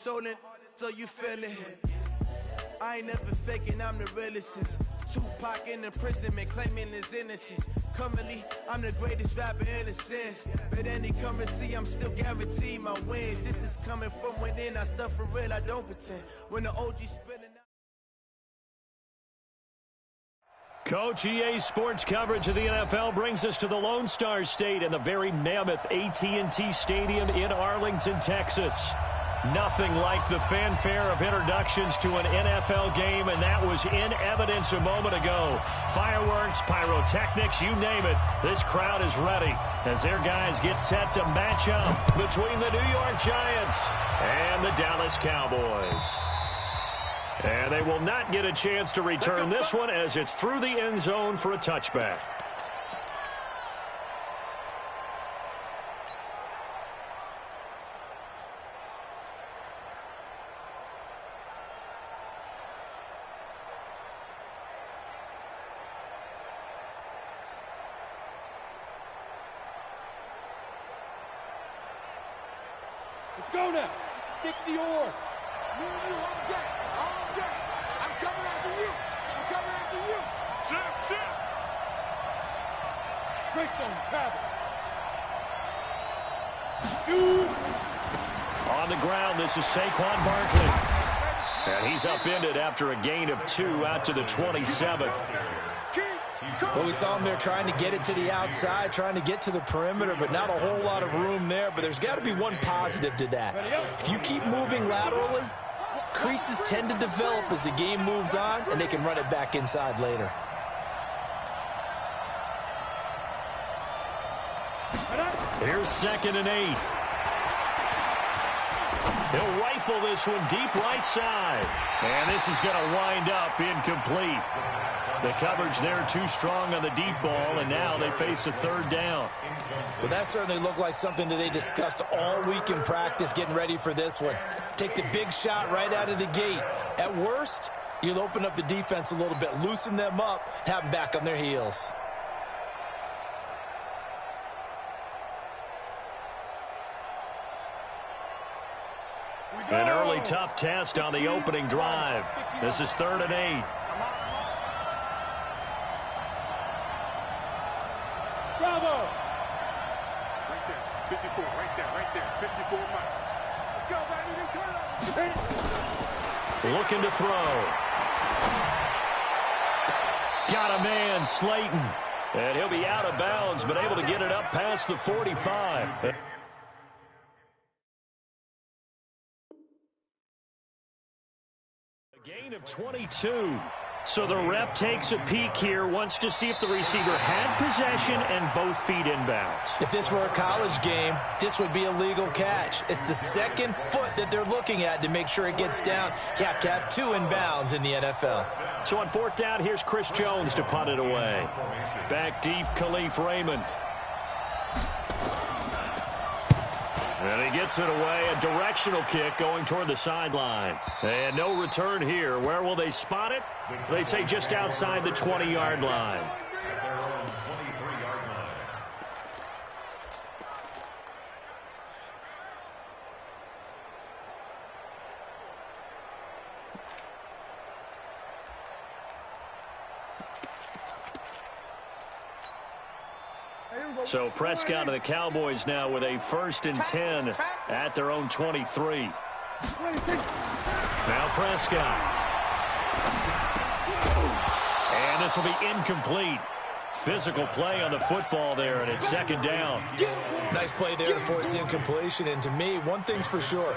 So you feel it. I ain't never faking, I'm the realest since Tupac in imprisonment, claiming his innocence. Currently, I'm the greatest rapper in a sense. But any currency, I'm still guaranteed my wins. This is coming from within, I stuff for real, I don't pretend. When the OG spilling out. Coach, EA Sports coverage of the NFL brings us to the Lone Star State and the very mammoth AT&T Stadium in Arlington, Texas. Nothing like the fanfare of introductions to an NFL game, and that was in evidence a moment ago. Fireworks, pyrotechnics, you name it. This crowd is ready as their guys get set to match up between the New York Giants and the Dallas Cowboys. And they will not get a chance to return this one as it's through the end zone for a touchback. Let's go now. 60 or. Me and you all day. All day. I'm coming after you. I'm coming after you. Shit. Greystone travel. Shoot. On the ground, this is Saquon Barkley. And he's upended after a gain of 2 out to the 27. Well, we saw him there trying to get it to the outside, trying to get to the perimeter, but not a whole lot of room there. But there's got to be one positive to that. If you keep moving laterally, creases tend to develop as the game moves on, and they can run it back inside later. Here's 2nd and 8. He'll rifle this one deep right side. And this is going to wind up incomplete. The coverage there too strong on the deep ball, and now they face a 3rd down. Well, that certainly looked like something that they discussed all week in practice getting ready for this one. Take the big shot right out of the gate. At worst, you'll open up the defense a little bit, loosen them up, have them back on their heels. An early tough test on the opening drive. This is 3rd and 8. Bravo. Right there. 54. Right there. 54 Mike. Let's go, baby. Turn up. Looking to throw. Got a man, Slayton. And he'll be out of bounds, but able to get it up past the 45. Gain of 22. So the ref takes a peek here, wants to see if the receiver had possession and both feet inbounds. If this were a college game, this would be a legal catch. It's the 2nd foot that they're looking at to make sure it gets down. You have to have 2 inbounds in the NFL. So on 4th down, here's Chris Jones to punt it away. Back deep, Khalif Raymond. And he gets it away, a directional kick going toward the sideline. And no return here. Where will they spot it? They say just outside the 20-yard line. So Prescott and the Cowboys now with a 1st and 10 at their own 23. Now Prescott. And this will be incomplete. Physical play on the football there, and it's 2nd down. Nice play there to force the incompletion. And to me, one thing's for sure.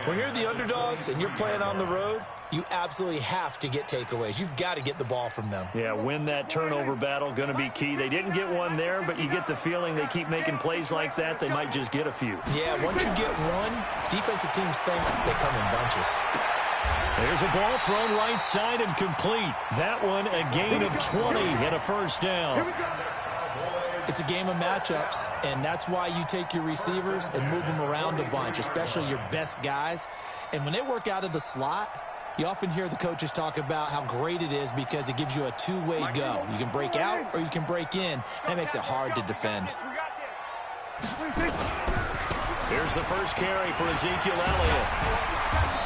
When you're the underdogs and you're playing on the road, you absolutely have to get takeaways. You've got to get the ball from them. Yeah, win that turnover battle, going to be key. They didn't get one there, but you get the feeling they keep making plays like that, they might just get a few. Yeah, once you get one, defensive teams think they come in bunches. There's a ball thrown right side and complete. That one a gain of 20 and a 1st down. It's a game of matchups, and that's why you take your receivers and move them around a bunch, especially your best guys. And when they work out of the slot, you often hear the coaches talk about how great it is because it gives you a 2-way go. You can break out or you can break in. That makes it hard to defend. Here's the first carry for Ezekiel Elliott.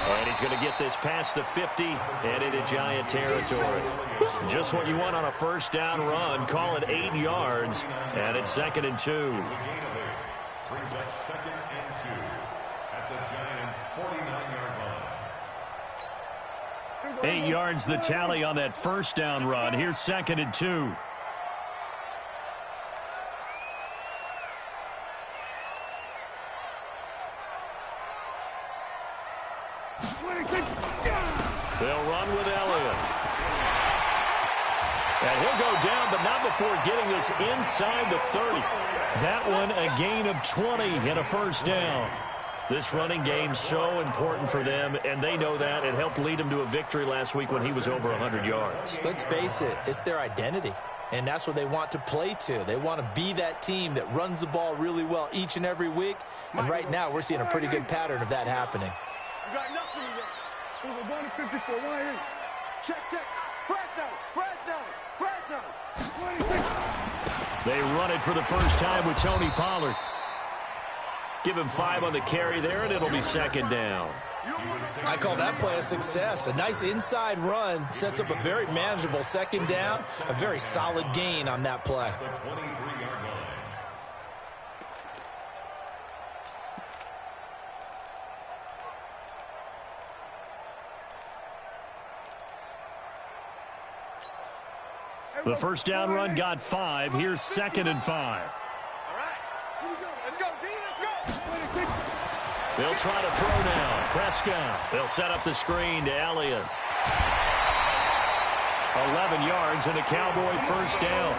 And he's going to get this past the 50 and into Giant territory. Just what you want on a first down run. Call it 8 yards, and it's 2nd and 2. Brings up 2nd and 2 at the Giants' 49-yard line. 8 yards the tally on that first down run. Here's 2nd and 2. They'll run with Elliott. And he'll go down, but not before getting this inside the 30. That one a gain of 20 and a first down. This running game so important for them, and they know that. It helped lead them to a victory last week when he was over 100 yards. Let's face it, it's their identity, and that's what they want to play to. They want to be that team that runs the ball really well each and every week, and right now we're seeing a pretty good pattern of that happening. You got nothing in there. Over 154, 1 Check, check. Fresh down. They run it for the first time with Tony Pollard. Give him 5 on the carry there, and it'll be 2nd down. I call that play a success. A nice inside run sets up a very manageable 2nd down, a very solid gain on that play. The 23-yard line. The first down run got 5. Here's 2nd and 5. All right. Here we go. Let's go, D. Let's go. They'll try to throw now. Prescott. They'll set up the screen to Elliott. 11 yards and a Cowboy first down.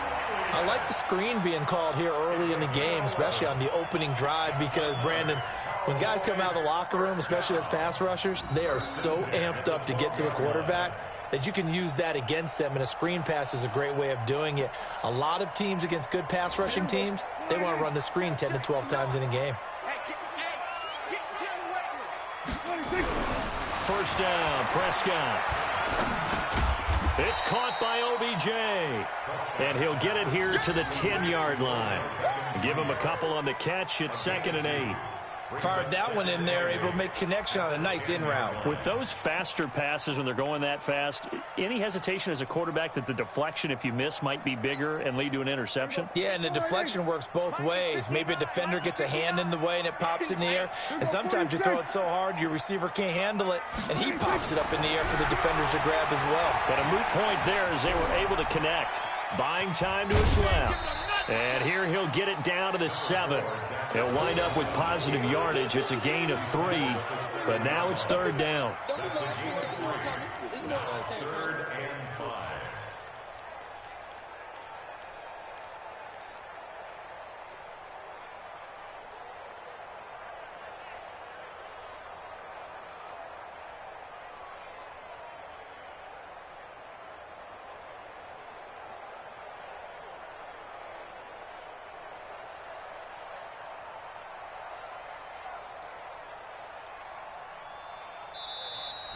I like the screen being called here early in the game, especially on the opening drive, because, Brandon, when guys come out of the locker room, especially as pass rushers, they are so amped up to get to the quarterback that you can use that against them, and a screen pass is a great way of doing it. A lot of teams against good pass rushing teams, they want to run the screen 10 to 12 times in a game. First down, Prescott. It's caught by OBJ. And he'll get it here to the 10-yard line. Give him a couple on the catch. It's 2nd and 8. Fired that one in there, able to make connection on a nice in route. With those faster passes when they're going that fast, any hesitation as a quarterback that the deflection, if you miss, might be bigger and lead to an interception? Yeah, and the deflection works both ways. Maybe a defender gets a hand in the way and it pops in the air. And sometimes you throw it so hard your receiver can't handle it, and he pops it up in the air for the defenders to grab as well. But a moot point there as they were able to connect. Buying time to his left. And here he'll get it down to the 7. He'll wind up with positive yardage. It's a gain of 3, but now it's 3rd down. 3rd and 5.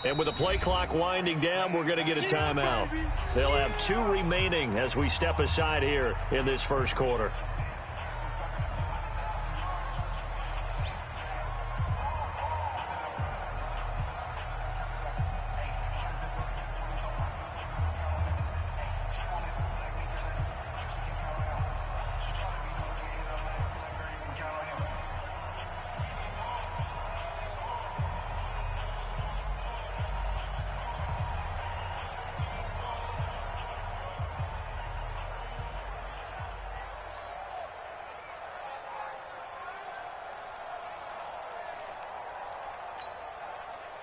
And with the play clock winding down, we're going to get a timeout. They'll have 2 remaining as we step aside here in this first quarter.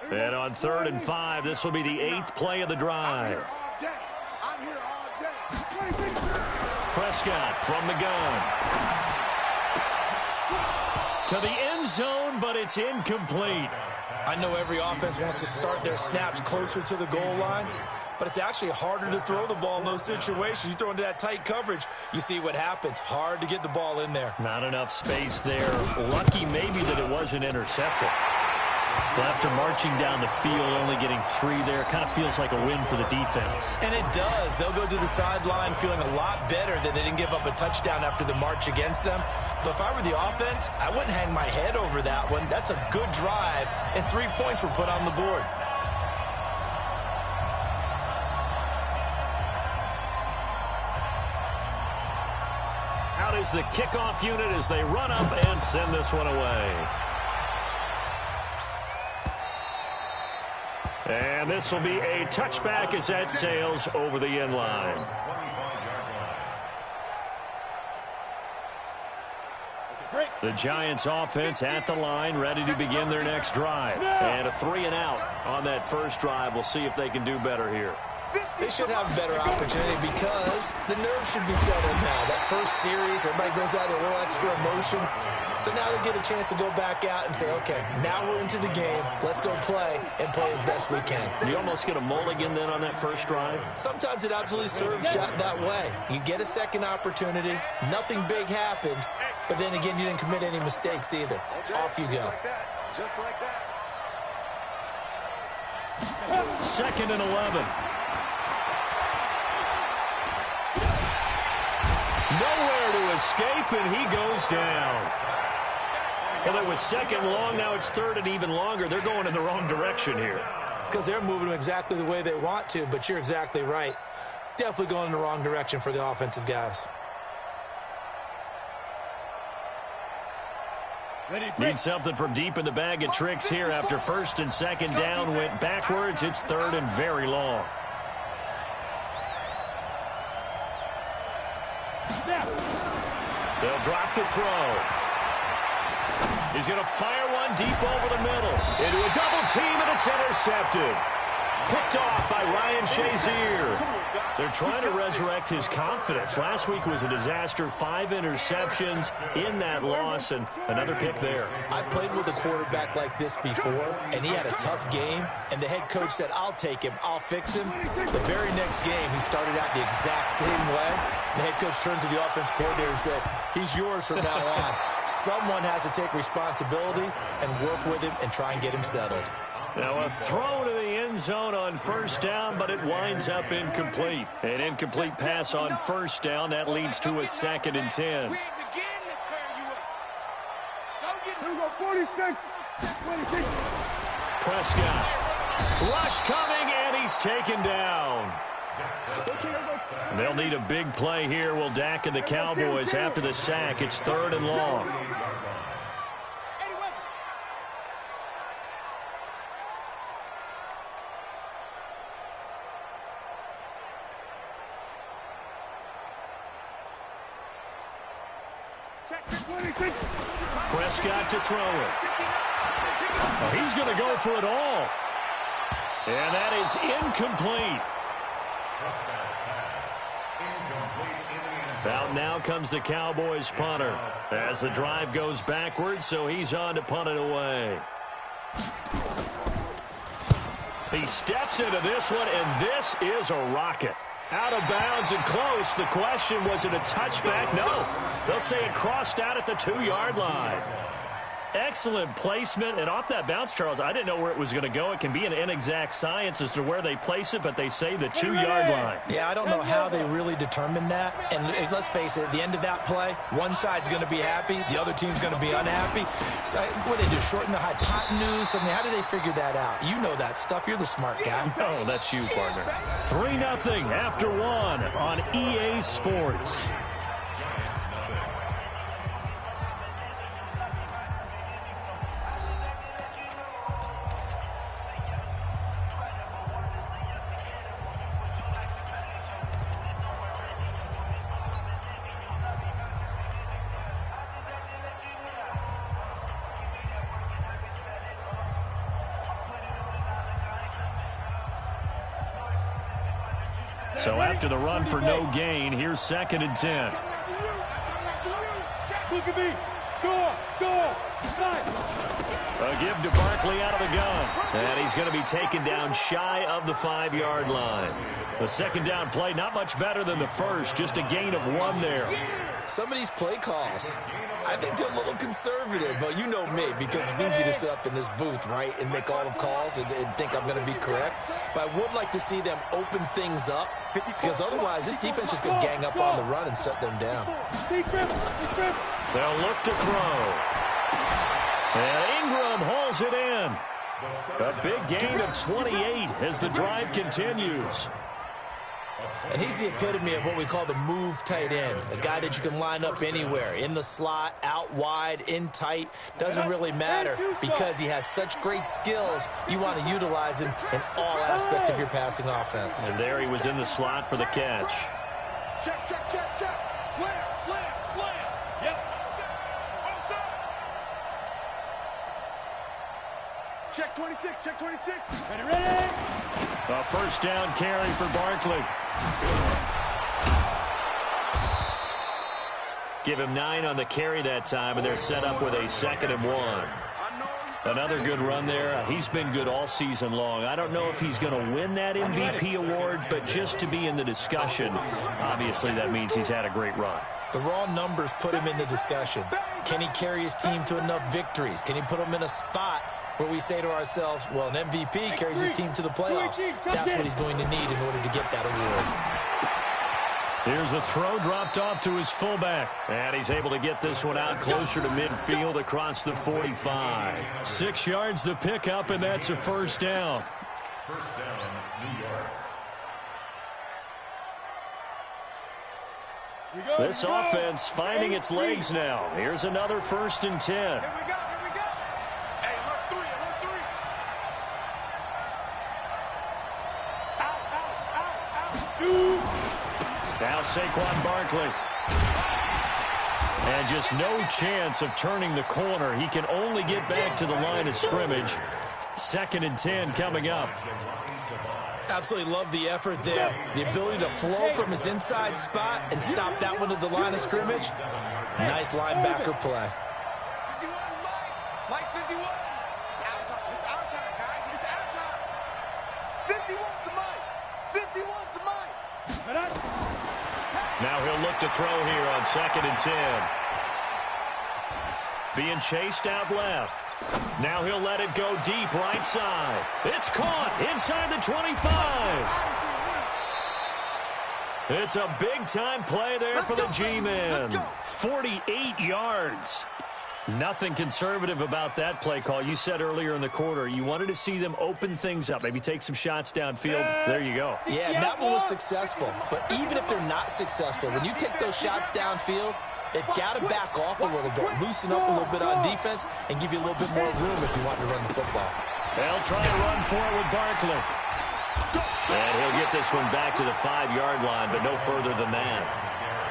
And on 3rd and 5, this will be the 8th play of the drive. I'm here all day. Prescott from the gun. To the end zone, but it's incomplete. I know every offense wants to start their snaps closer to the goal line, but it's actually harder to throw the ball in those situations. You throw into that tight coverage, you see what happens. Hard to get the ball in there. Not enough space there. Lucky maybe that it wasn't intercepted. Well, after marching down the field, only getting 3 there, kind of feels like a win for the defense. And it does. They'll go to the sideline feeling a lot better that they didn't give up a touchdown after the march against them. But if I were the offense, I wouldn't hang my head over that one. That's a good drive, and 3 points were put on the board. Out is the kickoff unit as they run up and send this one away. And this will be a touchback as that sails over the end line. The Giants offense at the line, ready to begin their next drive. And a 3-and-out on that first drive. We'll see if they can do better here. They should have a better opportunity because the nerves should be settled now. That first series, everybody goes out with a little extra emotion. So now they get a chance to go back out and say, okay, now we're into the game. Let's go play and play as best we can. You almost get a mulligan then on that first drive? Sometimes it absolutely serves that way. You get a second opportunity. Nothing big happened. But then again, you didn't commit any mistakes either. Off you go. Just like that. 2nd and 11. Nowhere to escape, and he goes down. Well, it was 2nd long. Now it's 3rd and even longer. They're going in the wrong direction here. Because they're moving exactly the way they want to, but you're exactly right. Definitely going in the wrong direction for the offensive guys. Need something from deep in the bag of tricks here after 1st and 2nd down went backwards. It's 3rd and very long. They'll drop to throw. He's going to fire one deep over the middle. Into a double team, and it's intercepted. Picked off by Ryan Shazier. They're trying to resurrect his confidence. Last week was a disaster. 5 interceptions in that loss, and another pick there. I played with a quarterback like this before, and he had a tough game, and the head coach said, I'll take him, I'll fix him. The very next game, he started out the exact same way. The head coach turned to the offense coordinator and said, he's yours from now on. Someone has to take responsibility and work with him and try and get him settled. Now a throw to the end zone on 1st down, but it winds up incomplete. An incomplete pass on 1st down. That leads to a 2nd and 10. Prescott. Rush coming, and he's taken down. They'll need a big play here. Will Dak and the Cowboys after the sack. It's 3rd and long. Prescott to throw it. Oh, he's going to go for it all. And that is incomplete. Out now comes the Cowboys punter as the drive goes backwards, so he's on to punt it away. He steps into this one, and this is a rocket. Out of bounds and close. The question, was it a touchback? No. They'll say it crossed out at the 2-yard line. Excellent placement, and off that bounce, Charles, I didn't know where it was going to go. It can be an inexact science as to where they place it, but they say the 2-yard line. Yeah, I don't know how they really determined that. And let's face it, at the end of that play, one side's going to be happy, the other team's going to be unhappy. So what do they do, shorten the hypotenuse? I mean, how do they figure that out? You know that stuff. You're the smart guy. Oh, that's you, partner. 3-0 after 1 on EA Sports. So after the run for no gain, here's 2nd and 10. Look at me. Score. A give to Barkley out of the gun. And he's going to be taken down shy of the 5-yard line. The 2nd down play, not much better than the first. Just a gain of 1 there. Some of these play calls, I think they're a little conservative, but you know me, because it's easy to sit up in this booth, right, and make all the calls and think I'm going to be correct. But I would like to see them open things up, because otherwise this defense is going to gang up on the run and shut them down. They'll look to throw. And Ingram hauls it in. A big gain of 28 as the drive continues. And he's the epitome of what we call the move tight end, a guy that you can line up anywhere, in the slot, out wide, in tight. Doesn't really matter because he has such great skills. You want to utilize him in all aspects of your passing offense. And there he was in the slot for the catch. Check, check, check, check. Slam, slam, slam. Yep. Check 26, check 26. Ready, ready. A first down carry for Barkley. Give him 9 on the carry that time, and they're set up with a 2nd and 1. Another good run there. He's been good all season long. I don't know if he's going to win that MVP award, but just to be in the discussion, obviously that means he's had a great run. The raw numbers put him in the discussion. Can he carry his team to enough victories? Can he put them in a spot where we say to ourselves, well, an MVP carries his team to the playoffs. That's what he's going to need in order to get that award. Here's a throw dropped off to his fullback. And he's able to get this one out closer to midfield across the 45. 6 yards the pickup, and that's a first down. First down, New York. This offense finding its legs now. Here's another 1st and 10. Here we go. Hey, look 3, look 3. Out. Shoot. Now Saquon Barkley. And just no chance of turning the corner. He can only get back to the line of scrimmage. 2nd and 10 coming up. Absolutely love the effort there. The ability to flow from his inside spot and stop that one at the line of scrimmage. Nice linebacker play. 51, Mike 51. It's out time. It's out time, guys. It's out time. 51 to Mike. 51 to Mike. Now he'll look to throw here on 2nd and 10. Being chased out left. Now he'll let it go deep right side. It's caught inside the 25. It's a big-time play there for the G-men. 48 yards. Nothing conservative about that play call. You said earlier in the quarter you wanted to see them open things up, maybe take some shots downfield. There you go. Yeah, and that one was successful. But even if they're not successful, when you take those shots downfield, they've got to back off a little bit, loosen up a little bit on defense, and give you a little bit more room if you want to run the football. They'll try to run for it with Barkley. And he'll get this one back to the 5-yard line, but no further than that.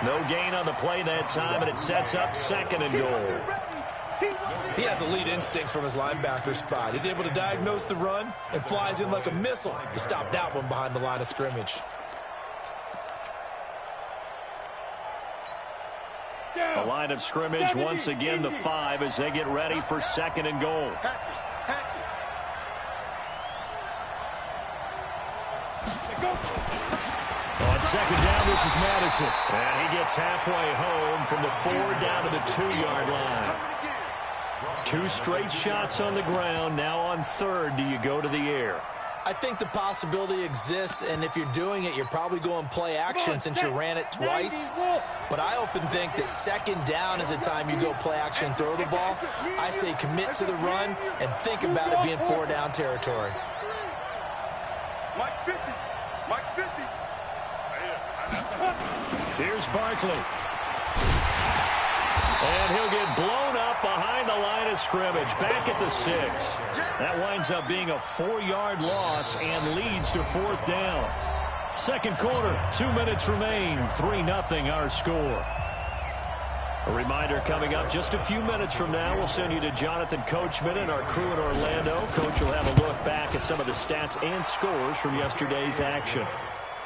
No gain on the play that time, and it sets up 2nd and goal. He has elite instincts from his linebacker spot. He's able to diagnose the run and flies in like a missile to stop that one behind the line of scrimmage. The line of scrimmage, once again, the 5 as they get ready for 2nd and goal. On 2nd down, this is Madison. And he gets halfway home from the 4 down to the 2-yard line. 2 straight shots on the ground. Now on 3rd, do you go to the air? I think the possibility exists, and if you're doing it, you're probably going play action since you ran it twice. But I often think that 2nd down is a time you go play action and throw the ball. I say commit to the run and think about it being 4-down territory. Mike 50. Mike 50. Here's Barkley. And he'll get blown up behind the line of scrimmage, back at the 6. That winds up being a 4-yard loss and leads to 4th down. 2nd quarter, 2 minutes remain, 3-0 our score. A reminder coming up just a few minutes from now, we'll send you to Jonathan Coachman and our crew in Orlando. Coach will have a look back at some of the stats and scores from yesterday's action.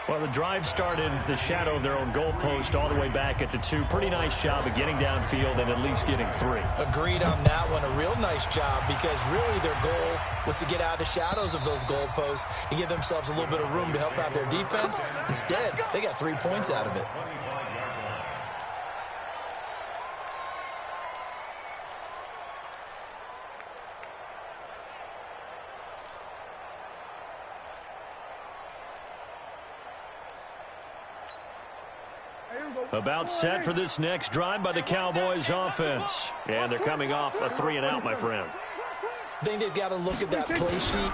Well, the drive started the shadow of their own goalpost all the way back at the 2. Pretty nice job of getting downfield and at least getting 3. Agreed on that one. A real nice job because really their goal was to get out of the shadows of those goalposts and give themselves a little bit of room to help out their defense. Instead, they got 3 points out of it. About set for this next drive by the Cowboys offense. And they're coming off a 3-and-out, my friend. I think they've got to look at that play sheet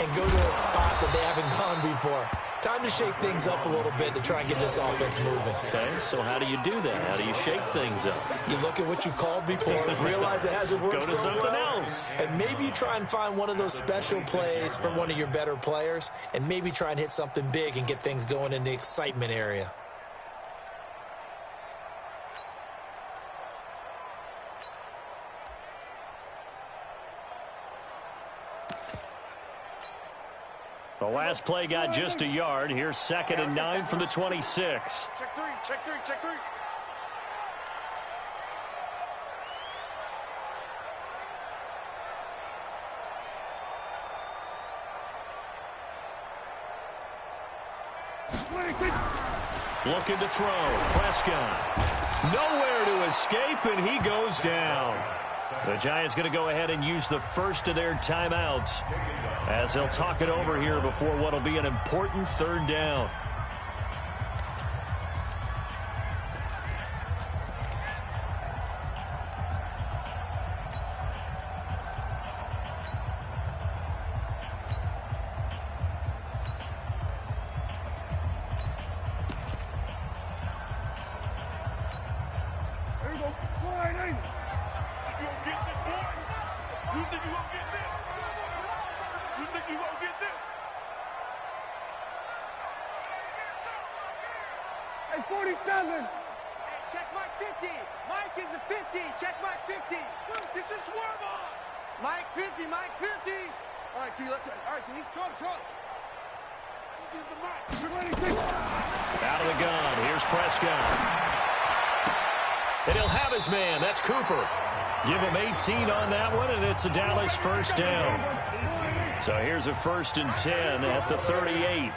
and go to a spot that they haven't gone before. Time to shake things up a little bit to try and get this offense moving. Okay, so how do you do that? How do you shake things up? You look at what you've called before, realize it hasn't worked Go to so something well, else. and maybe you try and find one of those special plays from one of your better players, and maybe try and hit something big and get things going in the excitement area. The last play got just a yard. Here's 2nd and 9 from the 26. Check three, check three, check three. Looking to throw. Prescott. Nowhere to escape, and he goes down. The Giants going to go ahead and use the first of their timeouts as they'll talk it over here before what will be an important 3rd down. Hey, 47. Check Mike 50. Mike is a 50. Check Mike 50. Get your swerve on. Mike 50. Mike 50. All right, T. Let's try. All right, T. Throw. Here's the Mike. Out of the gun. Here's Prescott. And he'll have his man. That's Cooper. Give him 18 on that one, and it's a Dallas 1st down. So here's a 1st and 10 at the 38.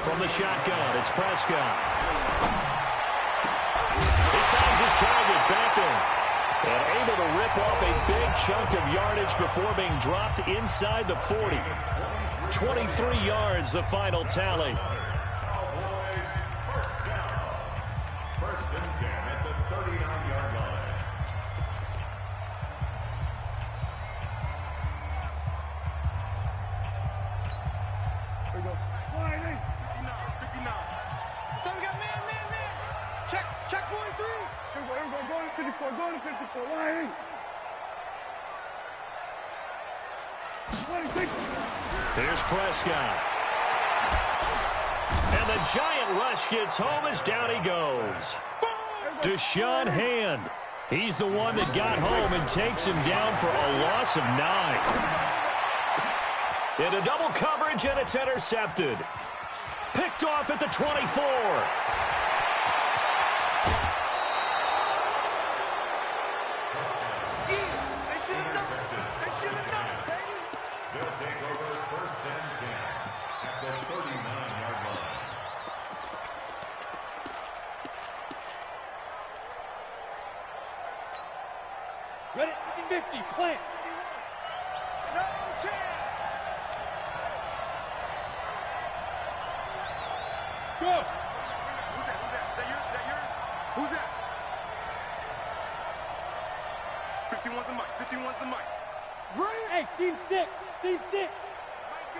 From the shotgun, it's Prescott. He finds his target, Beckham, and able to rip off a big chunk of yardage before being dropped inside the 40. 23 yards, the final tally. Cowboys, 1st down. 1st and 10 at the 39-yard line. There we go. 59. 59. So we got man. Check 43. Here we go. Go to 54. Go to 54. Line 26. Here's Prescott. And the giant rush gets home as down he goes. Deshaun Hand. He's the one that got home and takes him down for a loss of 9. Into double coverage, and it's intercepted. Picked off at the 24. They'll take over 1st and 10 at the 39-yard line. Ready? 50. Plant. No chance. Go. Who's that? Is that yours? Who's that? 51's the mic. 51's the mic. Right. Hey, seam 6. Seam 6. Mike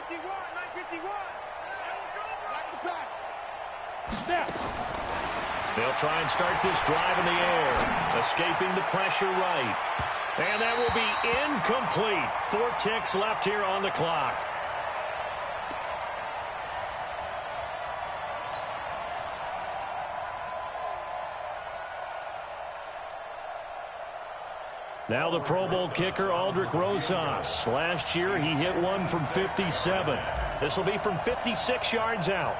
51. Mike 51. Watch the pass. Snap. They'll try and start this drive in the air, escaping the pressure right. And that will be incomplete. 4 ticks left here on the clock. Now the Pro Bowl kicker, Aldrich Rosas. Last year, he hit one from 57. This will be from 56 yards out.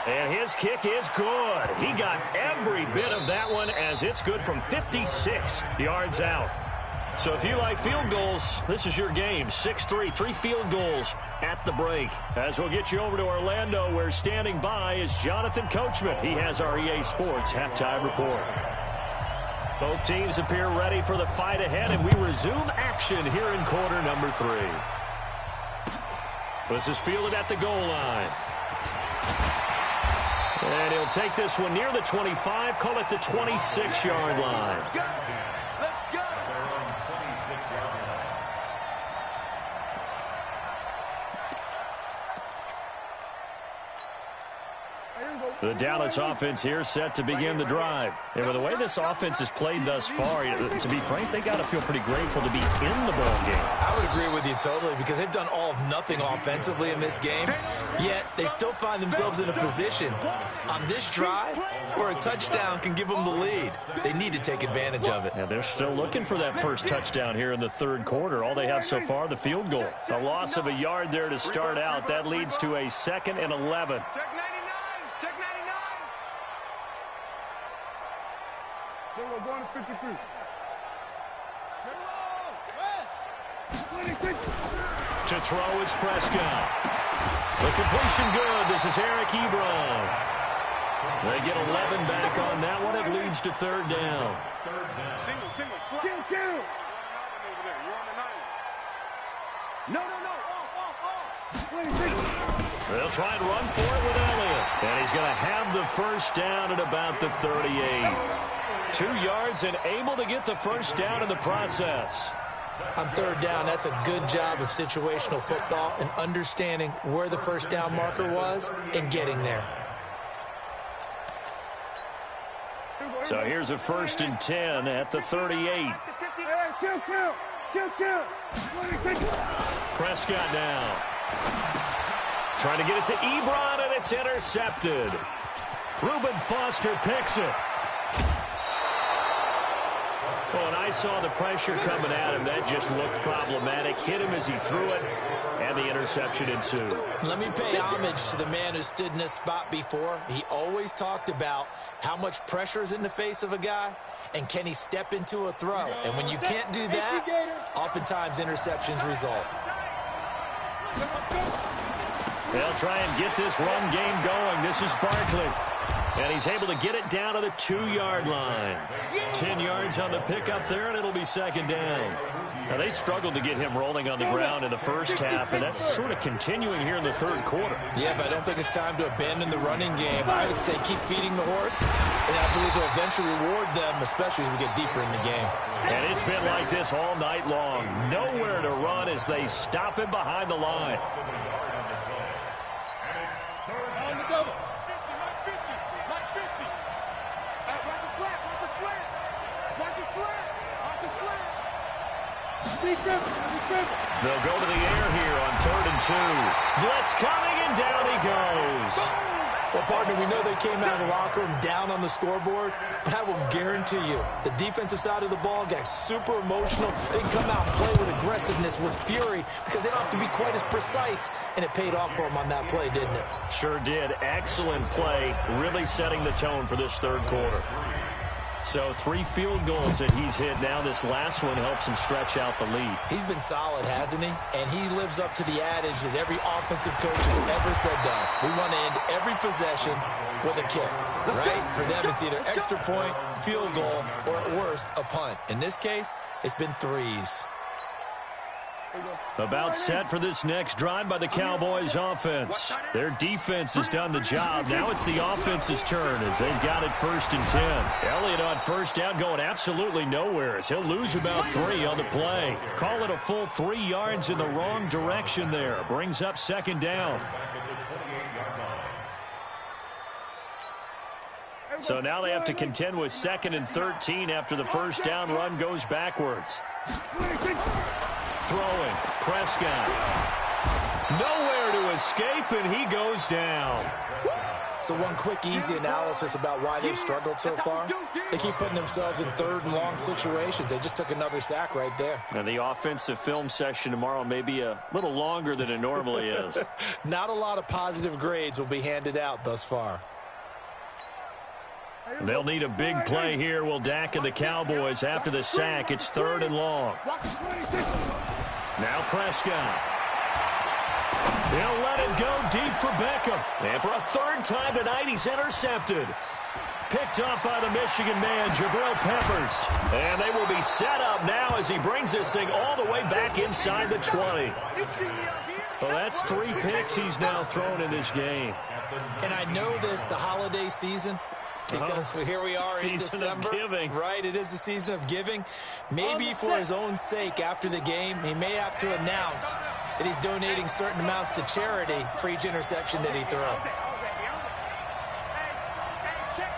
And his kick is good. He got every bit of that one as it's good from 56 yards out. So if you like field goals, this is your game. 6-3, 3 field goals at the break. As we'll get you over to Orlando, where standing by is Jonathan Coachman. He has our EA Sports halftime report. Both teams appear ready for the fight ahead, and we resume action here in quarter number 3. This is fielded at the goal line. And he'll take this one near the 25, call it the 26-yard line. Let's go! Let's go! The Dallas offense here set to begin the drive. And with the way this offense has played thus far, to be frank, they got to feel pretty grateful to be in the ball game. I would agree with you totally because they've done all of nothing offensively in this game, yet they still find themselves in a position on this drive where a touchdown can give them the lead. They need to take advantage of it. Yeah, they're still looking for that first touchdown here in the third quarter. All they have so far, the field goal. A loss of a yard there to start out. That leads to a 2nd and 11. Check 99! Check 99! We're going to 53. To throw is Prescott. The completion good. This is Eric Ebron. They get 11 back on that one. It leads to third down. Single, slap. Kill. You're on the 90. No. They'll try and run for it with Elliott. And he's going to have the first down at about the 38. 2 yards and able to get the first down in the process. On third down, that's a good job of situational football and understanding where the first down marker was and getting there. So here's a 1st and 10 at the 38. Kill. Prescott now. Trying to get it to Ebron, and it's intercepted. Reuben Foster picks it. Well, and I saw the pressure coming at him. That just looked problematic. Hit him as he threw it, and the interception ensued. Let me pay homage to the man who stood in this spot before. He always talked about how much pressure is in the face of a guy, and can he step into a throw. And when you can't do that, oftentimes interceptions result. They'll try and get this run game going. This is Barkley. And he's able to get it down to the 2-yard line. 10 yards on the pickup there, and it'll be second down. Now, they struggled to get him rolling on the ground in the first half, and that's sort of continuing here in the third quarter. Yeah, but I don't think it's time to abandon the running game. I would say keep feeding the horse, and I believe they'll eventually reward them, especially as we get deeper in the game. And it's been like this all night long. Nowhere to run as they stop him behind the line. On the double. They'll go to the air here on 3rd and 2. Blitz coming, and down he goes. Well, partner, we know they came out of the locker room down on the scoreboard, but I will guarantee you the defensive side of the ball got super emotional. They can come out and play with aggressiveness, with fury, because they don't have to be quite as precise, and it paid off for them on that play, didn't it? Sure did. Excellent play, really setting the tone for this third quarter. So 3 field goals that he's hit now. This last one helps him stretch out the lead. He's been solid, hasn't he? And he lives up to the adage that every offensive coach has ever said to us. We want to end every possession with a kick, right? For them, it's either extra point, field goal, or at worst, a punt. In this case, it's been 3s. About set for this next drive by the Cowboys offense. Their defense has done the job. Now it's the offense's turn as they've got it 1st and 10. Elliott on first down going absolutely nowhere as he'll lose about 3 on the play. Call it a full 3 yards in the wrong direction there. Brings up second down. So now they have to contend with 2nd and 13 after the first down run goes backwards. Throwing, Prescott. Nowhere to escape, and he goes down. So one quick, easy analysis about why they've struggled so far. They keep putting themselves in 3rd and long situations. They just took another sack right there. And the offensive film session tomorrow may be a little longer than it normally is. Not a lot of positive grades will be handed out thus far. They'll need a big play here. Will Dak and the Cowboys after the sack. It's 3rd and long. Now Prescott. He'll let it go deep for Beckham. And for a 3rd time tonight, he's intercepted. Picked off by the Michigan man, Jabril Peppers. And they will be set up now as he brings this thing all the way back inside the 20. Well, that's 3 picks he's now thrown in this game. And I know this, the holiday season, because here we are in December. Of giving. Right, it is the season of giving. Maybe for his own sake after the game, he may have to announce that he's donating certain amounts to charity for each interception that he throws.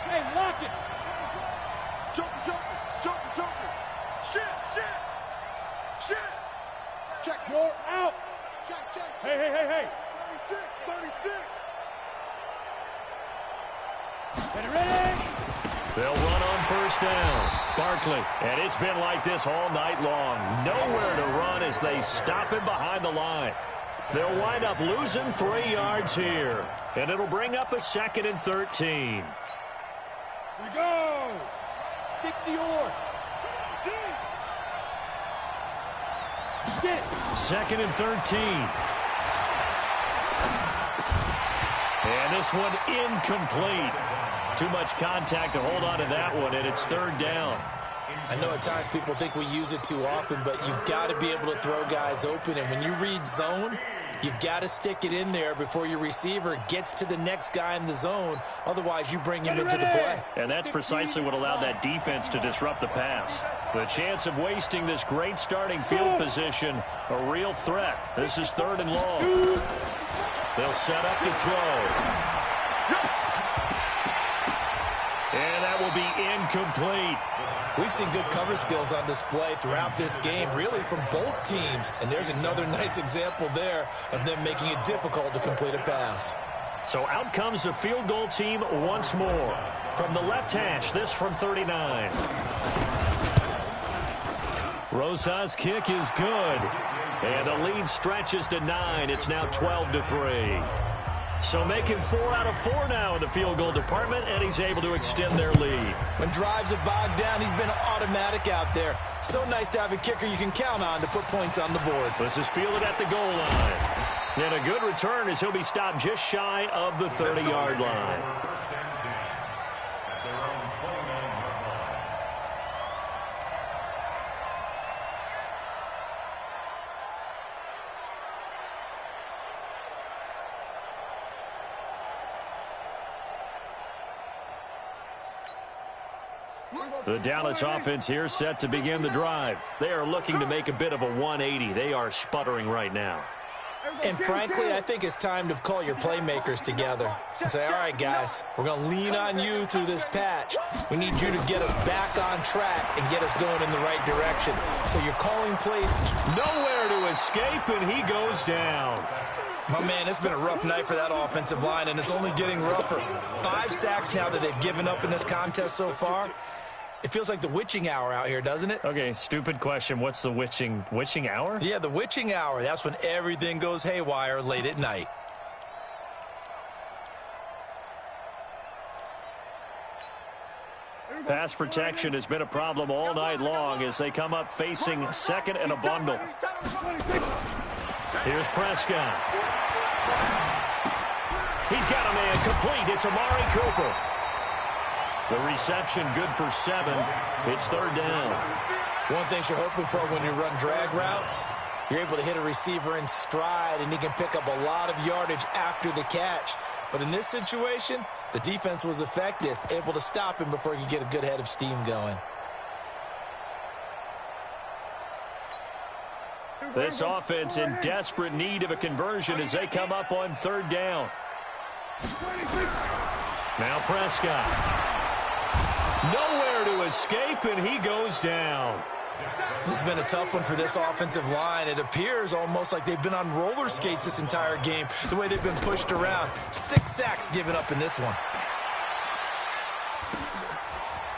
Hey, lock it. Jumper. Shit. Check. You're out. Check. Hey. 36. Ready? They'll run on first down. Barkley. And it's been like this all night long. Nowhere to run as they stop him behind the line. They'll wind up losing 3 yards here. And it'll bring up a 2nd and 13. We go. 60 or. 2nd and 13. And this one incomplete. Too much contact to hold on to that one, and it's 3rd down. I know at times people think we use it too often, but you've got to be able to throw guys open. And when you read zone, you've got to stick it in there before your receiver gets to the next guy in the zone. Otherwise, you bring him into the play. And that's precisely what allowed that defense to disrupt the pass. The chance of wasting this great starting field position, a real threat. This is 3rd and long. They'll set up to throw. And that will be incomplete. We've seen good cover skills on display throughout this game, really from both teams. And there's another nice example there of them making it difficult to complete a pass. So out comes the field goal team once more. From the left hash, this from 39. Rosa's kick is good. And the lead stretches to 9. It's now 12-3. So making 4 out of 4 now in the field goal department, and he's able to extend their lead. When drives have bogged down, he's been automatic out there. So nice to have a kicker you can count on to put points on the board. This is fielded at the goal line. And a good return as he'll be stopped just shy of the 30-yard line. The Dallas offense here set to begin the drive. They are looking to make a bit of a 180. They are sputtering right now. And frankly, I think it's time to call your playmakers together and say, all right, guys, we're going to lean on you through this patch. We need you to get us back on track and get us going in the right direction. So you're calling plays. Nowhere to escape, and he goes down. My man, it's been a rough night for that offensive line, and it's only getting rougher. 5 sacks now that they've given up in this contest so far. It feels like the witching hour out here, doesn't it? Okay, stupid question. What's the witching hour? Yeah, the witching hour. That's when everything goes haywire late at night. Pass protection has been a problem all night long as they come up facing 2nd and a bundle. Here's Prescott. He's got a man complete. It's Amari Cooper. The reception good for 7. It's 3rd down. One thing you're hoping for when you run drag routes, you're able to hit a receiver in stride, and he can pick up a lot of yardage after the catch. But in this situation, the defense was effective, able to stop him before he could get a good head of steam going. This offense in desperate need of a conversion as they come up on 3rd down. Now Prescott. Nowhere to escape, and he goes down. This has been a tough one for this offensive line. It appears almost like they've been on roller skates this entire game, the way they've been pushed around. 6 sacks given up in this one.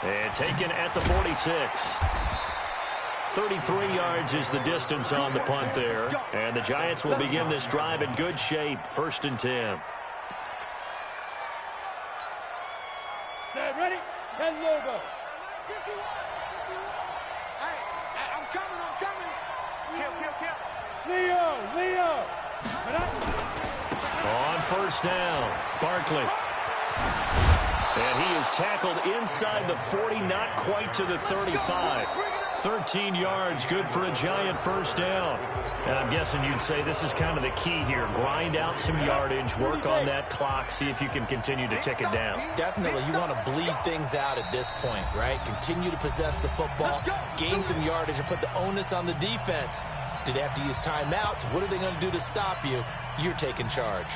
And taken at the 46. 33 yards is the distance on the punt there. And the Giants will begin this drive in good shape. 1st and 10. Set, ready? 10 logo. Hey, I'm coming. Kill. Leo. On 1st down, Barkley. And he is tackled inside the 40, not quite to the 35. 13 yards, good for a giant first down. And I'm guessing you'd say this is kind of the key here. Grind out some yardage, work on that clock, see if you can continue to tick it down. Definitely, you want to bleed things out at this point, right? Continue to possess the football, gain some yardage, and put the onus on the defense. Do they have to use timeouts? What are they going to do to stop you? You're taking charge.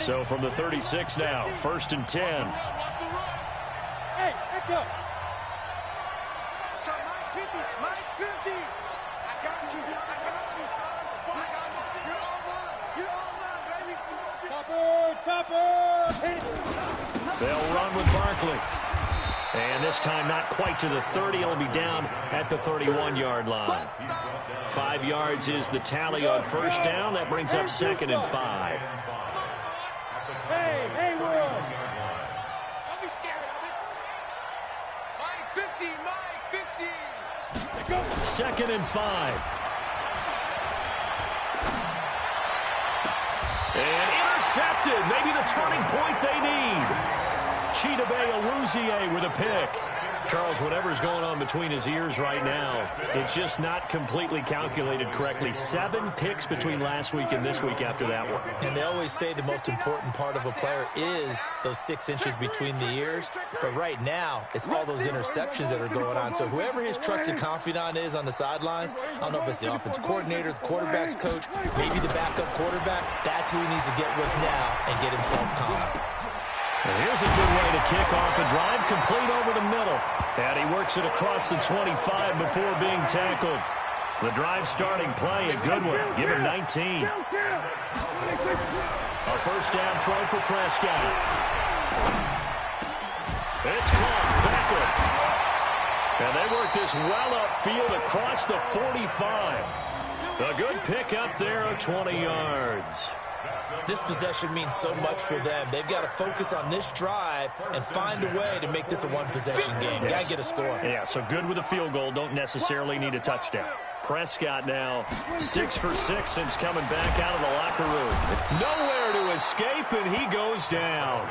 So from the 36 now, 1st and 10. Hey, back up. Let's go, Mike 50. Mike 50. I got you. I got you, son. I got you. You're all mine. You're all mine, baby. Topper. Hit it. They'll run with Barkley. And this time not quite to the 30. It'll be down at the 31-yard line. 5 yards is the tally on first down. That brings up 2nd and 5. Hey, Will. Don't be scared of it. Mike 50. Mike 50. 2nd and 5. And intercepted. Maybe the turning point they need. Chidobe Awuzie with a pick. Charles, whatever's going on between his ears right now, it's just not completely calculated correctly. 7 picks between last week and this week after that one. And they always say the most important part of a player is those 6 inches between the ears. But right now, it's all those interceptions that are going on. So whoever his trusted confidant is on the sidelines, I don't know if it's the offense coordinator, the quarterback's coach, maybe the backup quarterback, that's who he needs to get with now and get himself calm. And here's a good way to kick off a drive, complete over the middle. And he works it across the 25 before being tackled. The drive starting play, a good one. Give him 19. A first down throw for Prescott. It's caught. Backward. And they work this well upfield across the 45. A good pick up there of 20 yards. This possession means so much for them. They've got to focus on this drive and find a way to make this a one-possession game. Yes. Got to get a score. Yeah, so good with a field goal. Don't necessarily need a touchdown. Prescott now 6 for 6 since coming back out of the locker room. Nowhere to escape, and he goes down.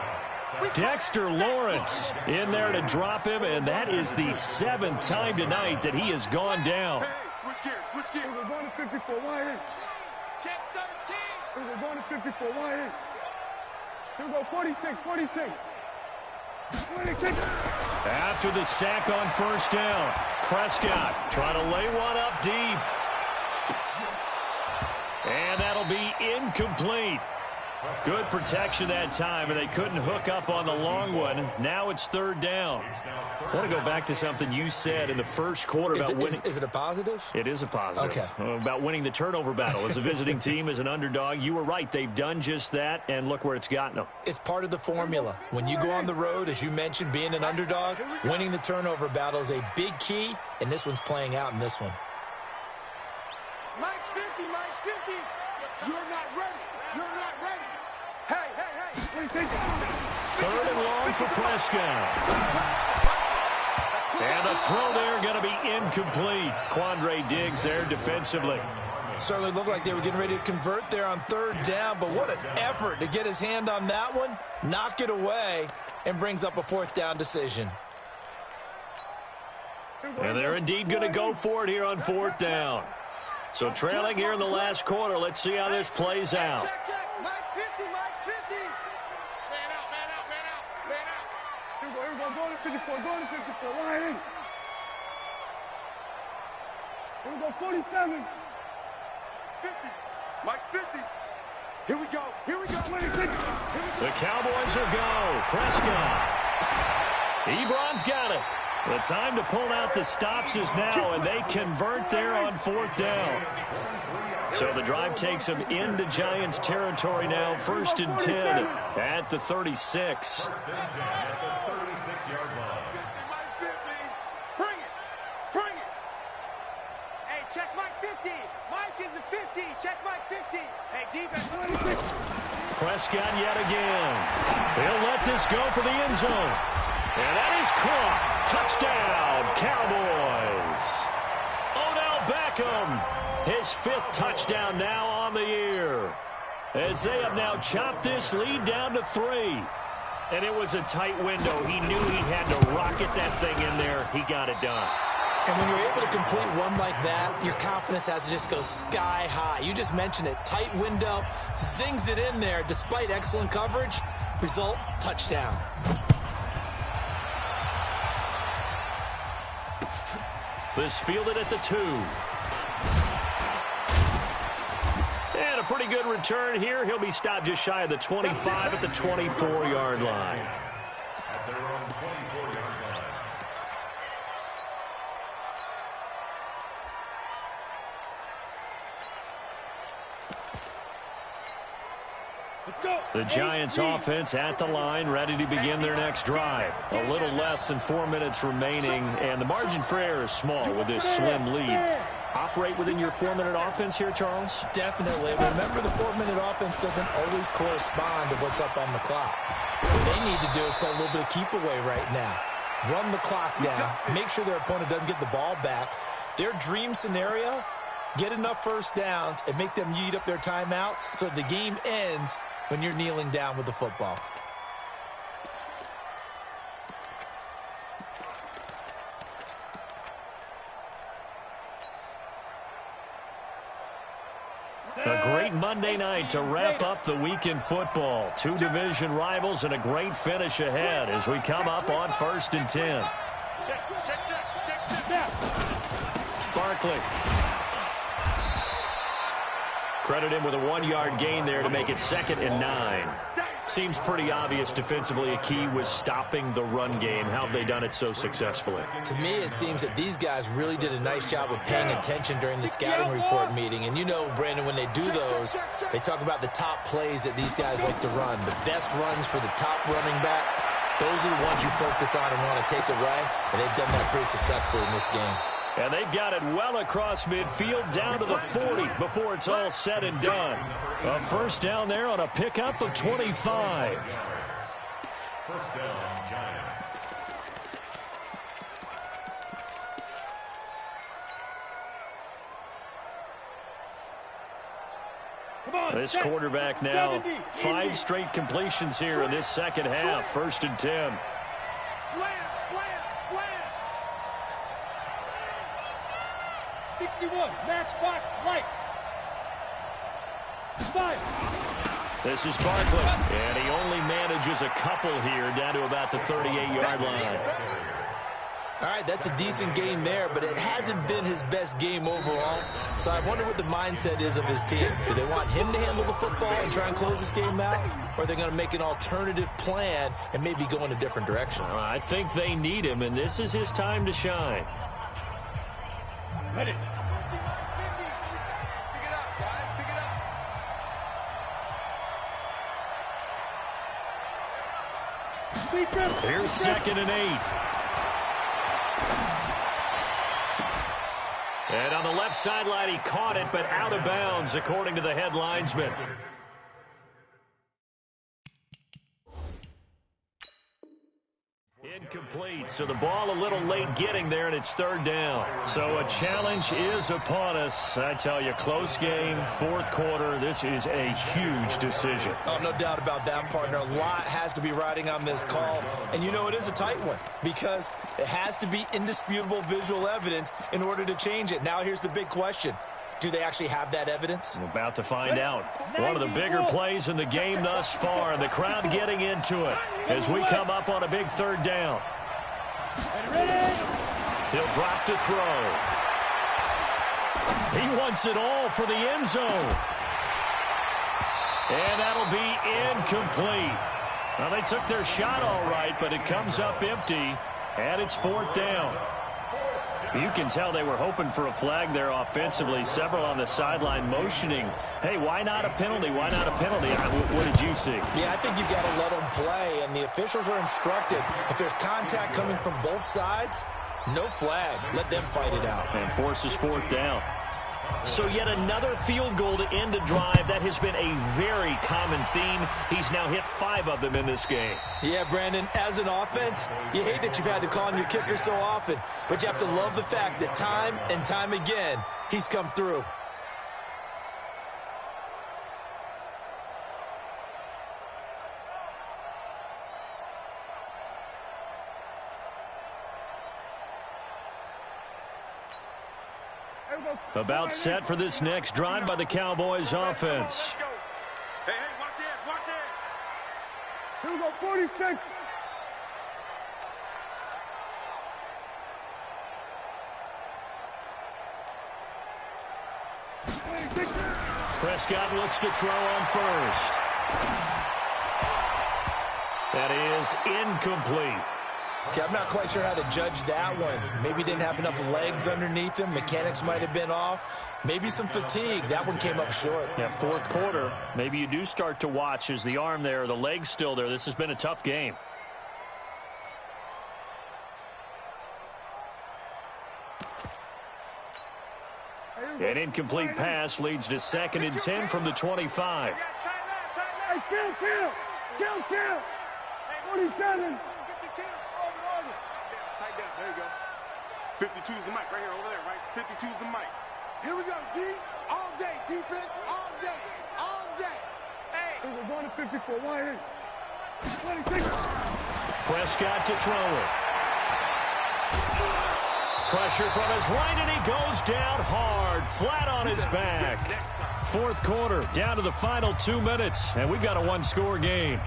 Dexter Lawrence in there to drop him, and that is the 7th time tonight that he has gone down. Hey, switch gears. Switch gears. We're going to 54 wide. Check 13. We're going to 54 wide. Here we go, 46, 46. 26. After the sack on first down, Prescott trying to lay one up deep. And that'll be incomplete. Good protection that time, and they couldn't hook up on the long one. Now it's 3rd down. I want to go back to something you said in the first quarter about winning. Is it a positive? It is a positive. Okay. About winning the turnover battle. As a visiting team, as an underdog, you were right. They've done just that, and look where it's gotten them. It's part of the formula. When you go on the road, as you mentioned, being an underdog, winning the turnover battle is a big key, and this one's playing out in this one. Mike's 50. Mike's 50. You're not ready. You're not ready. Hey, hey, hey. 3rd and long for Prescott. And the throw there going to be incomplete. Quandre Diggs there defensively. Certainly looked like they were getting ready to convert there on 3rd down, but what an effort to get his hand on that one, knock it away, and brings up a 4th down decision. And they're indeed going to go for it here on 4th down. So trailing here in the last quarter. Let's see how this plays out. Check, check. Mike 50. Mike 50. Man out, man out, man out, man out. Here we go, go to 54, go to 54, wide in. Here we go, 47. 50. Mike's 50. Here we go. Here we go. 26. Here we go. The Cowboys will go. Prescott. Ebron's got it. The time to pull out the stops is now, and they convert there on 4th down. So the drive takes them into Giants territory now, 1st and 10 at the 36. First and 10 at the 36-yard line. Mike 50. Bring it. Bring it. Hey, check Mike 50. Mike is a 50. Check Mike 50. Hey, defense. Prescott yet again. They'll let this go for the end zone. And that is caught. Touchdown, Cowboys. Odell Beckham, his 5th touchdown now on the year. as they have now chopped this lead down to 3. And it was a tight window. He knew he had to rocket that thing in there. He got it done. And when you're able to complete one like that, your confidence has to just go sky high. You just mentioned it. Tight window, zings it in there despite excellent coverage. Result, touchdown. This fielded at the 2. And a pretty good return here. He'll be stopped just shy of the 25 at the 24-yard line. At their own 24-yard line. The Giants offense at the line, ready to begin their next drive. A little less than 4 minutes remaining, and the margin for error is small with this slim lead. Operate within your 4-minute offense here, Charles? Definitely. Remember, the 4-minute offense doesn't always correspond to what's up on the clock. What they need to do is play a little bit of keep away right now. Run the clock down. Make sure their opponent doesn't get the ball back. Their dream scenario, get enough first downs and make them eat up their timeouts so the game ends when you're kneeling down with the football. A great Monday night to wrap up the week in football. 2 division rivals and a great finish ahead as we come up on 1st and 10. Barkley. Credit him with a 1-yard gain there to make it 2nd and 9. Seems pretty obvious defensively a key was stopping the run game. How have they done it so successfully? To me, it seems that these guys really did a nice job of paying attention during the scouting report meeting. And you know, Brandon, when they do those, they talk about the top plays that these guys like to run. The best runs for the top running back, those are the ones you focus on and want to take away. And they've done that pretty successfully in this game. And they've got it well across midfield down to the 40 before it's all said and done. A first down there on a pickup of 25. First down, Giants. This quarterback now 5 straight completions here in this second half. 1st and 10. Slam, slam, slam. 61, matchbox lights. 5. This is Barkley, and he only manages a couple here down to about the 38-yard line. All right, that's a decent game there, but it hasn't been his best game overall. So I wonder what the mindset is of his team. Do they want him to handle the football and try and close this game out? Or are they going to make an alternative plan and maybe go in a different direction? I think they need him, and this is his time to shine. Ready. 50, 50. Pick it up, guys. Pick it up. Here's 2nd and 8. And on the left sideline, he caught it, but out of bounds, according to the head linesman. Incomplete, so the ball a little late getting there, and it's 3rd down. So a challenge is upon us. I tell you, close game, 4th quarter. This is a huge decision. Oh, no doubt about that, partner. A lot has to be riding on this call. And you know it is a tight one because it has to be indisputable visual evidence in order to change it. Now here's the big question. Do they actually have that evidence? We're about to find out. One of the bigger plays in the game thus far, and the crowd getting into it as we come up on a big 3rd down. He'll drop to throw. He wants it all for the end zone. And that'll be incomplete. Well, they took their shot all right, but it comes up empty, and it's 4th down. You can tell they were hoping for a flag there offensively. Several on the sideline motioning, hey, why not a penalty? Why not a penalty? What did you see? Yeah, I think you've got to let them play, and the officials are instructed. If there's contact coming from both sides, no flag. Let them fight it out. And forces 4th down. So yet another field goal to end a drive. That has been a very common theme. He's now hit 5 of them in this game. Yeah, Brandon, as an offense, you hate that you've had to call on your kicker so often, but you have to love the fact that time and time again, he's come through. About set for this next drive by the Cowboys offense. Hey, watch it, watch it. Here we go, 46. Prescott looks to throw on first. That is incomplete. Okay, I'm not quite sure how to judge that one. Maybe didn't have enough legs underneath him. Mechanics might have been off. Maybe some fatigue. That one came up short. Yeah, fourth quarter. Maybe you do start to watch. Is the arm there, the leg's still there? This has been a tough game. An incomplete pass leads to 2nd and 10 from the 25. Hey, kill. 47. 52 is the mic right here, over there, right? 52 is the mic. Here we go, D. All day. Defense, all day. All day. Hey. We're going to 54. 26. Prescott to throw it. Pressure from his right, and he goes down hard, flat on his back. Fourth quarter, down to the final 2 minutes, and we've got a one-score game.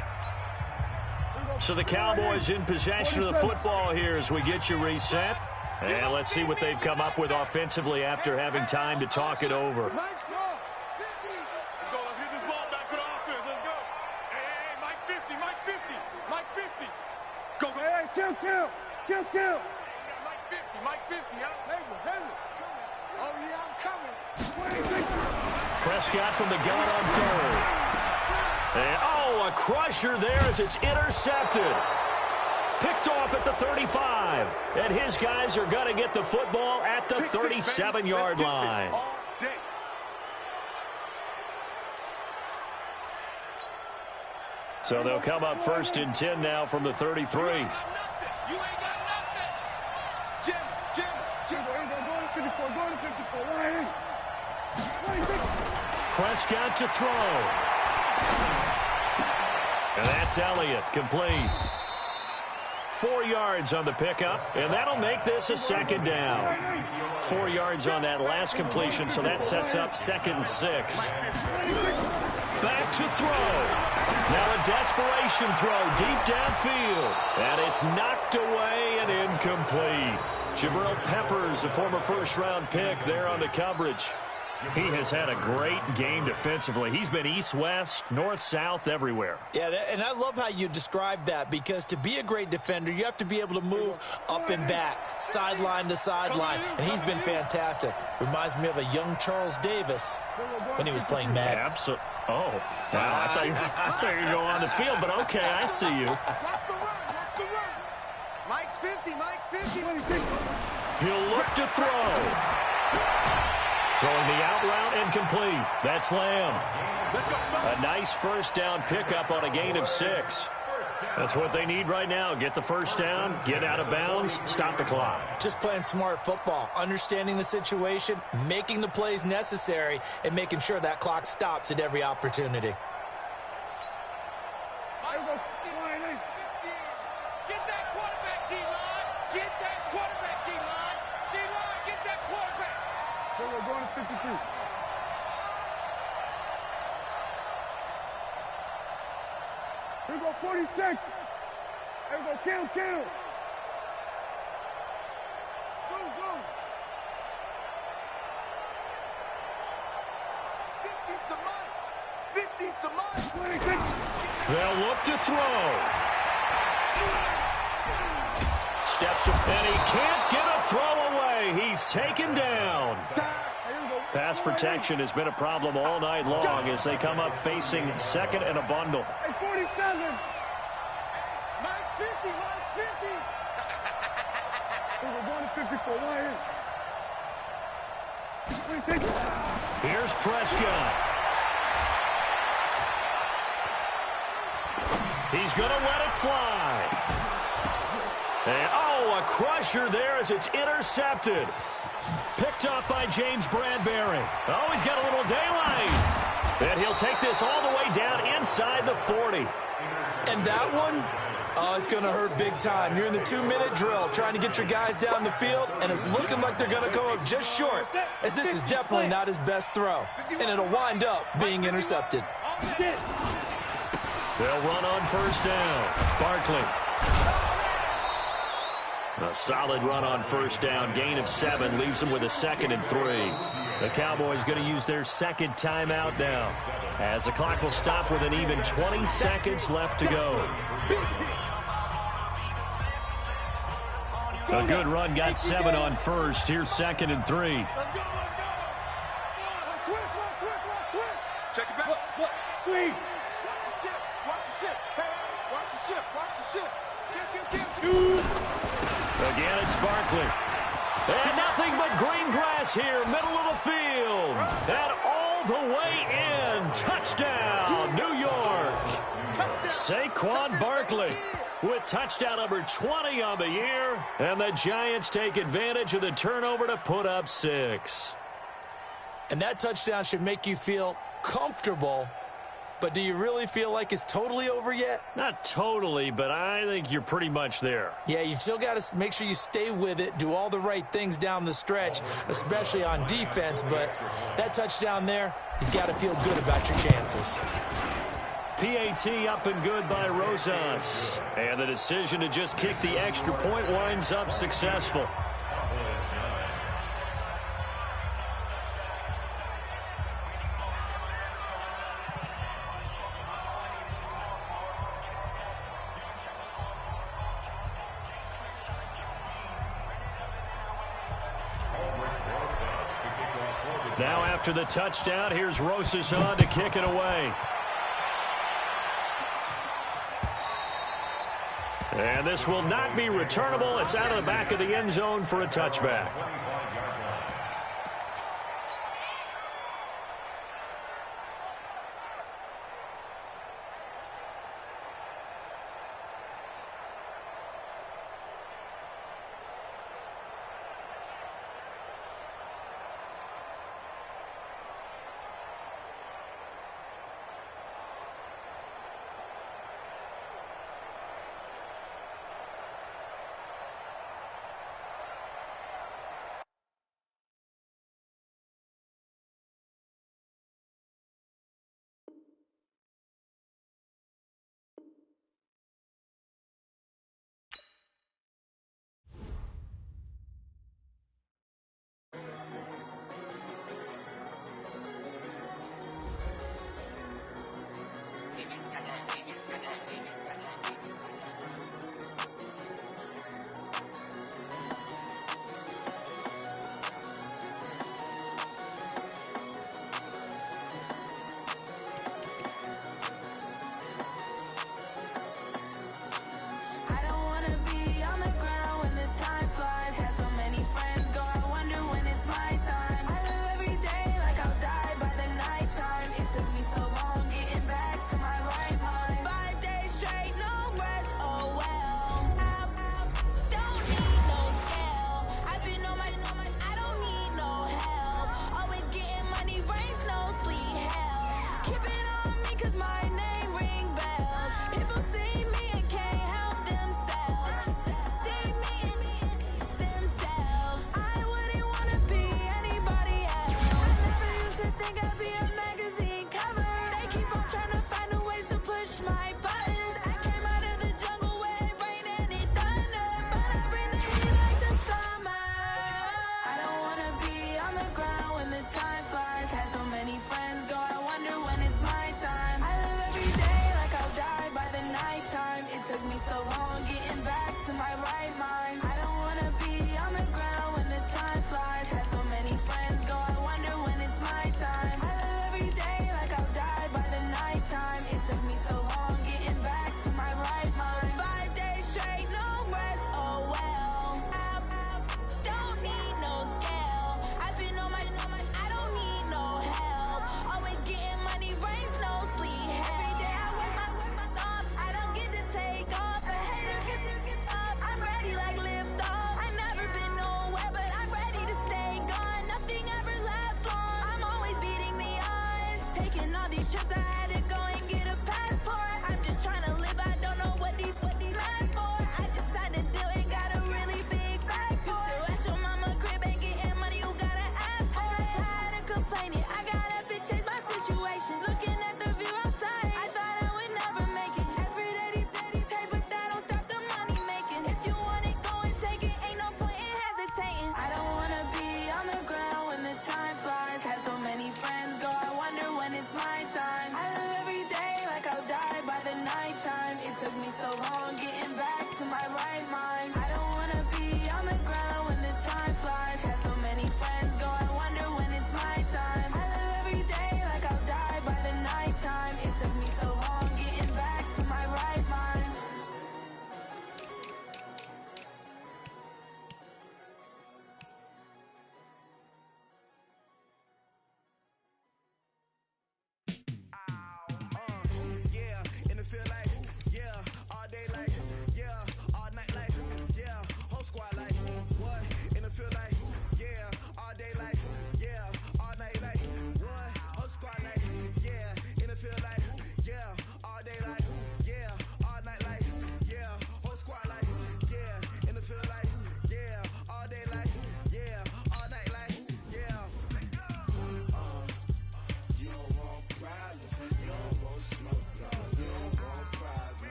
So the Cowboys in possession of the football here as we get you reset. And let's see what they've come up with offensively after having time to talk it over. Mike's off. 50. Let's go. Let's get this ball back for the offense. Let's go. Hey, Mike 50. Mike 50. Mike 50. Go. Hey, kill. Mike 50. Mike 50, huh? Henry. Oh, yeah, I'm coming. 26. Prescott from the gun on third. And, a crusher there as it's intercepted. Picked off at the 35. And his guys are going to get the football at the 37-yard line. So they'll come up 1st and 10 now from the 33. You ain't got nothing. Jim. Go to 54. Prescott to throw. And that's Elliott, complete. 4 yards on the pickup, and that'll make this a 2nd down. 4 yards on that last completion, so that sets up 2nd and 6. Back to throw. Now a desperation throw deep downfield, and it's knocked away and incomplete. Jabril Peppers, a former first-round pick, there on the coverage. He has had a great game defensively. He's been east-west, north-south, everywhere. Yeah, and I love how you describe that, because to be a great defender, you have to be able to move up and back, sideline to sideline, and he's been fantastic. Reminds me of a young Charles Davis when he was playing Madden. Absolutely. Oh, wow, I thought you were going to go on the field, but okay, I see you. Watch the run. Mike's 50. He'll look to throw. Throwing the out route incomplete. That's Lamb. A nice first down pickup on a gain of 6. That's what they need right now. Get the first down, get out of bounds, stop the clock. Just playing smart football, understanding the situation, making the plays necessary, and making sure that clock stops at every opportunity. Get that quarterback, D-line. Get that quarterback, D-line. D-line, get that quarterback. So we're going to 52. Here we go, 46. Here we go, kill. Zoom. 50's the mic. 26. They'll look to throw. Steps up, and he can't get a throw away. He's taken down. Pass protection has been a problem all night long as they come up facing 2nd and a bundle. Hey, 47. Mike's 50. We're going to 54. 26. Here's Prescott. He's going to let it fly. And, a crusher there as it's intercepted. Picked up by James Bradbury. Oh, he's got a little daylight. And he'll take this all the way down inside the 40. And that one, Oh, it's going to hurt big time. You're in the 2-minute drill trying to get your guys down the field, and it's looking like they're going to come up just short, as this is definitely not his best throw, and it'll wind up being intercepted. They'll run on first down. Barkley. A solid run on first down. Gain of 7 leaves them with a 2nd and 3. The Cowboys going to use their second timeout now, as the clock will stop with an even 20 seconds left to go. A good run, got 7 on first. Here's 2nd and 3. Let's go. Check it back. Squeeze. Watch the ship. Hey, watch the ship. Again, it's Barkley. And nothing but green grass here, middle of the field. And all the way in. Touchdown, New York. Saquon Barkley with touchdown number 20 on the year. And the Giants take advantage of the turnover to put up 6. And that touchdown should make you feel comfortable. But do you really feel like it's totally over yet? Not totally, but I think you're pretty much there. Yeah, you've still got to make sure you stay with it, do all the right things down the stretch, especially on defense. But that touchdown there, you've got to feel good about your chances. PAT up and good by Rosas. And the decision to just kick the extra point winds up successful. Now after the touchdown, here's Rosas on to kick it away. And this will not be returnable. It's out of the back of the end zone for a touchback.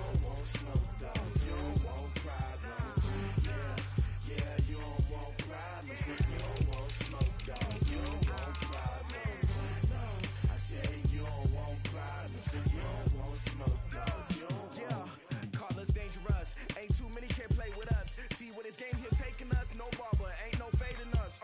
don't want smoke, dog. You don't want problems. Yeah, you don't want problems. You don't want smoke, dog. You don't want problems. No, I said you don't want problems. You don't want smoke, dog. You don't want. Yeah, call us dangerous. Ain't too many can play with us. See where this game here taking us. No barber, ain't no fading us.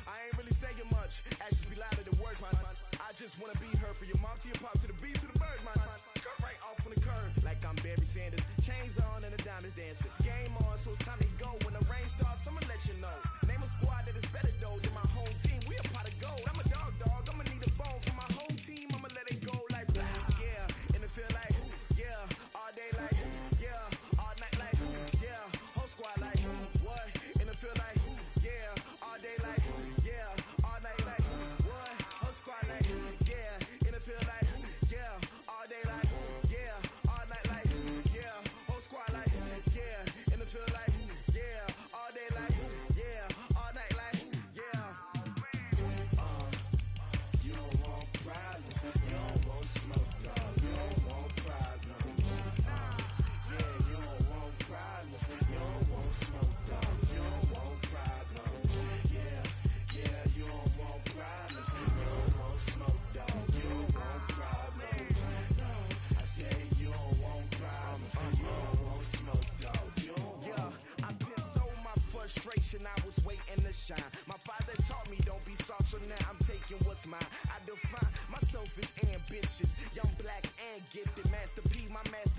I ain't really saying much. Actions be louder than words, man. I just wanna be her for your mom to your pop to the beat to the bird, man. Cut right off on the curb like I'm Barry Sanders. Chains on and the diamonds dancing. Game on, so it's time to go. When the rain starts, I'ma let you know. Name a squad that is better though than my home team. We a pot of gold. I'm a dog. I'ma need a bone for my whole team. I'ma let it go like yeah. And it feel like yeah. All day like yeah. All night like yeah. Whole squad like what? And it feel like yeah. All day like yeah. All night like what? Whole squad like yeah. And it feel like yeah. All day like yeah. All night like yeah. Whole squad like yeah. And it feel like yeah. All day like yeah. All night like yeah. You don't want problems. You don't want smoke, dog. You don't want problems. Yeah, you don't want problems. You don't want smoke, dog. You don't want problems. Yeah, you don't want problems. You don't want smoke, dog. You don't want problems. No, I said you don't want problems. You don't want smoke, dog. You don't want. I put so my frustration. I was waiting to shine. My father taught me don't be soft, so now I'm taking what's mine. I define myself as ambitious, young, black, and gifted. Master P, my master